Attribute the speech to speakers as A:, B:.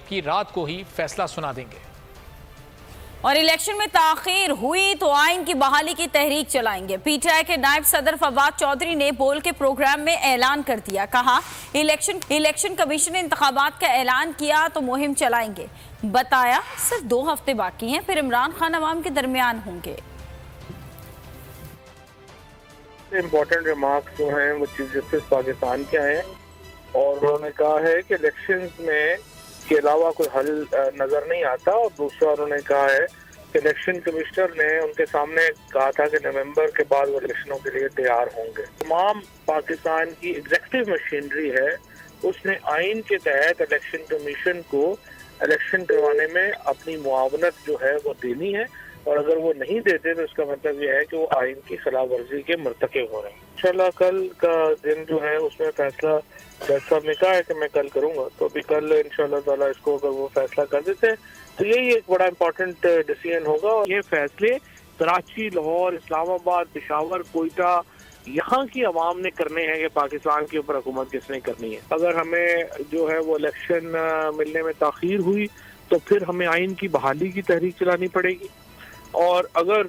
A: की रात को ही फैसला सुना देंगे।
B: और इलेक्शन में ताखीर हुई तो आइन की बहाली की तहरीक चलाएंगे। पीटीआई के नायब सदर फवाद चौधरी ने बोल के प्रोग्राम में ऐलान कर दिया। कहा इलेक्शन कमीशन ने इंतखाबात का ऐलान किया तो मुहिम चलाएंगे। बताया सिर्फ 2 हफ्ते बाकी हैं, फिर इमरान खान अवाम के दरमियान होंगे।
C: इम्पोर्टेंट रिमार्क्स जो हैं वो चीफ जस्टिस पाकिस्तान के आए हैं और उन्होंने कहा है कि इलेक्शंस में के अलावा कोई हल नजर नहीं आता। और दूसरा उन्होंने कहा है कि इलेक्शन कमिश्नर ने उनके सामने कहा था कि नवंबर के बाद वो इलेक्शनों के लिए तैयार होंगे। तमाम पाकिस्तान की एग्जीक्यूटिव मशीनरी है, उसने आइन के तहत इलेक्शन कमीशन को इलेक्शन करवाने में अपनी मुआवनत जो है वो देनी है, और अगर वो नहीं देते तो उसका मतलब ये है कि वो आइन की खिलाफ वर्जी के मुर्तकिब हो रहे हैं। इंशाल्लाह कल का दिन जो है उसमें फैसला जज साहब ने कहा है कि मैं कल करूंगा, तो अभी कल इंशाल्लाह ताला इसको अगर वो फैसला कर देते हैं तो यही एक बड़ा इंपॉर्टेंट डिसीजन होगा। और ये फैसले कराची, लाहौर, इस्लामाबाद, पेशावर, कोयटा यहाँ की आवाम ने करने हैं कि पाकिस्तान के ऊपर हुकूमत किसने करनी है। अगर हमें जो है वो इलेक्शन मिलने में ताखीर हुई तो फिर हमें आइन की बहाली की तहरीक चलानी पड़ेगी, और अगर